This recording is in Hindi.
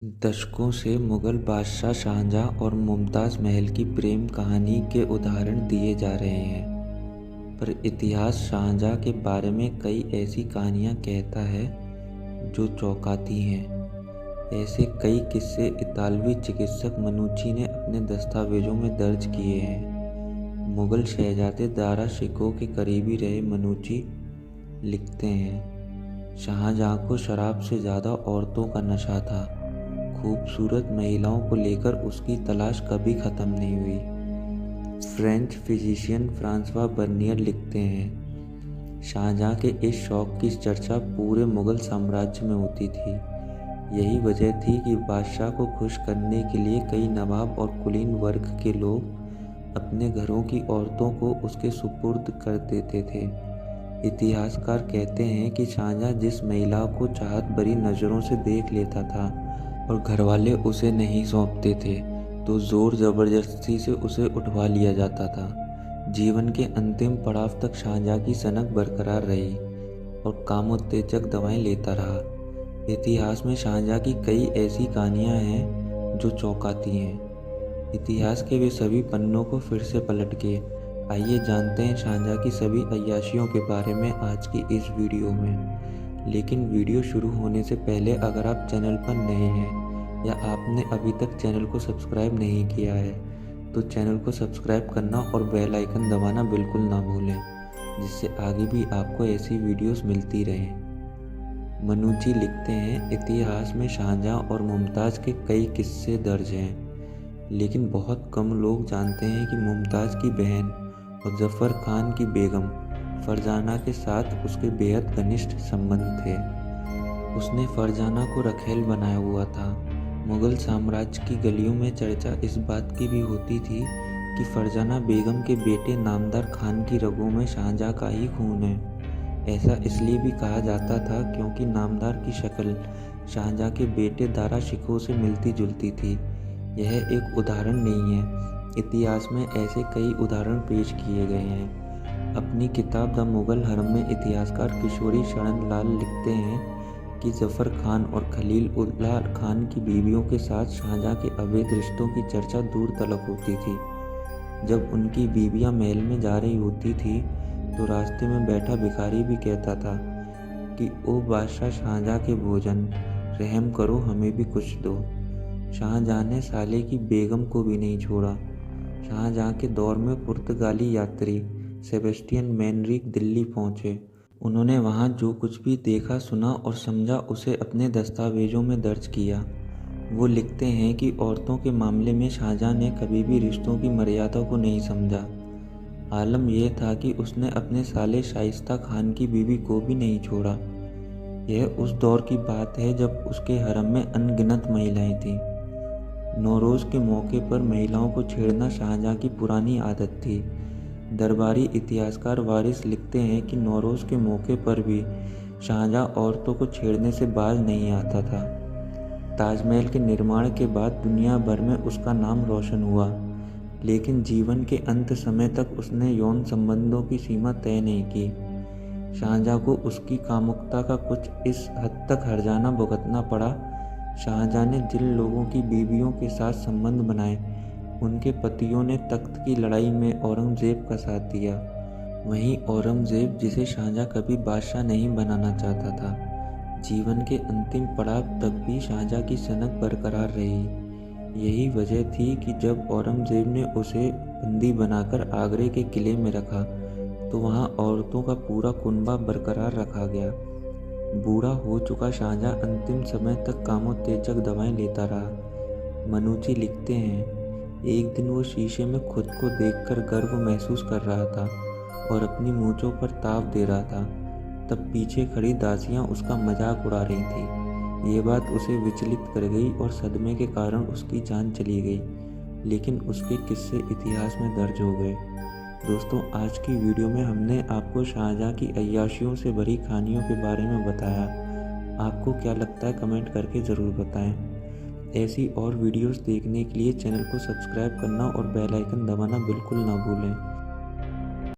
दशकों से मुगल बादशाह शाहजहां और मुमताज़ महल की प्रेम कहानी के उदाहरण दिए जा रहे हैं, पर इतिहास शाहजहां के बारे में कई ऐसी कहानियां कहता है जो चौंकाती हैं। ऐसे कई किस्से इतालवी चिकित्सक मनुची ने अपने दस्तावेजों में दर्ज किए हैं। मुगल शहजादे दारा शिकोह के करीबी रहे मनुची लिखते हैं, शाहजहां को शराब से ज़्यादा औरतों का नशा था। खूबसूरत महिलाओं को लेकर उसकी तलाश कभी ख़त्म नहीं हुई। फ्रेंच फिजिशियन फ्रांसवा बर्नियर लिखते हैं, शाहजहां के इस शौक की चर्चा पूरे मुगल साम्राज्य में होती थी। यही वजह थी कि बादशाह को खुश करने के लिए कई नवाब और कुलीन वर्ग के लोग अपने घरों की औरतों को उसके सुपुर्द कर देते थे। इतिहासकार कहते हैं कि शाहजहां जिस महिला को चाहत भरी नज़रों से देख लेता था और घरवाले उसे नहीं सौंपते थे, तो ज़ोर ज़बरदस्ती से उसे उठवा लिया जाता था। जीवन के अंतिम पड़ाव तक शाहजहां की सनक बरकरार रही और कामोत्तेजक दवाएं लेता रहा। इतिहास में शाहजहां की कई ऐसी कहानियां हैं जो चौंकाती हैं। इतिहास के वे सभी पन्नों को फिर से पलट के आइए जानते हैं शाहजहां की सभी अय्याशियों के बारे में आज की इस वीडियो में। लेकिन वीडियो शुरू होने से पहले अगर आप चैनल पर नए हैं या आपने अभी तक चैनल को सब्सक्राइब नहीं किया है, तो चैनल को सब्सक्राइब करना और बेल आइकन दबाना बिल्कुल ना भूलें, जिससे आगे भी आपको ऐसी वीडियोस मिलती रहें। मनुची लिखते हैं, इतिहास में शाहजहां और मुमताज़ के कई किस्से दर्ज हैं, लेकिन बहुत कम लोग जानते हैं कि मुमताज़ की बहन और जफ़र खान की बेगम फरजाना के साथ उसके बेहद घनिष्ठ संबंध थे। उसने फरजाना को रखेल बनाया हुआ था। मुगल साम्राज्य की गलियों में चर्चा इस बात की भी होती थी कि फरजाना बेगम के बेटे नामदार खान की रगों में शाहजहां का ही खून है। ऐसा इसलिए भी कहा जाता था क्योंकि नामदार की शक्ल शाहजहां के बेटे दारा शिकोह से मिलती जुलती थी। यह एक उदाहरण नहीं है, इतिहास में ऐसे कई उदाहरण पेश किए गए हैं। अपनी किताब द मुगल हरम में इतिहासकार किशोरी शरण लाल लिखते हैं कि जफ़र खान और खलील उल्लाह खान की बीवियों के साथ शाहजहां के अवैध रिश्तों की चर्चा दूर तलक होती थी। जब उनकी बीवियां महल में जा रही होती थी, तो रास्ते में बैठा भिखारी भी कहता था कि ओ बादशाह शाहजहां के भोजन, रहम करो हमें भी कुछ दो। शाहजहां ने साले की बेगम को भी नहीं छोड़ा। शाहजहां के दौर में पुर्तगाली यात्री सेबेस्टियन मैनरिक दिल्ली पहुंचे। उन्होंने वहां जो कुछ भी देखा, सुना और समझा उसे अपने दस्तावेजों में दर्ज किया। वो लिखते हैं कि औरतों के मामले में शाहजहां ने कभी भी रिश्तों की मर्यादा को नहीं समझा। आलम यह था कि उसने अपने साले शाइस्ता खान की बीवी को भी नहीं छोड़ा। यह उस दौर की बात है जब उसके हरम में अनगिनत महिलाएं थीं। नौरोज़ के मौके पर महिलाओं को छेड़ना शाहजहां की पुरानी आदत थी। दरबारी इतिहासकार वारिस लिखते हैं कि नौरोज़ के मौके पर भी शाहजहां औरतों को छेड़ने से बाज नहीं आता था। ताजमहल के निर्माण के बाद दुनिया भर में उसका नाम रोशन हुआ, लेकिन जीवन के अंत समय तक उसने यौन संबंधों की सीमा तय नहीं की। शाहजहां को उसकी कामुकता का कुछ इस हद तक हर्जाना भुगतना पड़ा। शाहजहां ने जिन लोगों की बीवियों के साथ संबंध बनाए, उनके पतियों ने तख्त की लड़ाई में औरंगज़ेब का साथ दिया। वहीं औरंगज़ेब, जिसे शाहजहां कभी बादशाह नहीं बनाना चाहता था, जीवन के अंतिम पड़ाव तक भी शाहजहां की सनक बरकरार रही। यही वजह थी कि जब औरंगज़ेब ने उसे बंदी बनाकर आगरे के किले में रखा, तो वहां औरतों का पूरा कुनबा बरकरार रखा गया। बूढ़ा हो चुका शाहजहां अंतिम समय तक कामोत्तेजक दवाएं लेता रहा। मनुची लिखते हैं, एक दिन वो शीशे में खुद को देखकर गर्व महसूस कर रहा था और अपनी मूंछों पर ताव दे रहा था। तब पीछे खड़ी दासियां उसका मजाक उड़ा रही थीं। ये बात उसे विचलित कर गई और सदमे के कारण उसकी जान चली गई। लेकिन उसके किस्से इतिहास में दर्ज हो गए। दोस्तों, आज की वीडियो में हमने आपको शाहजहां की अय्याशियों से भरी कहानियों के बारे में बताया। आपको क्या लगता है कमेंट करके ज़रूर बताएं। ऐसी और वीडियोस देखने के लिए चैनल को सब्सक्राइब करना और बेल आइकन दबाना बिल्कुल ना भूलें।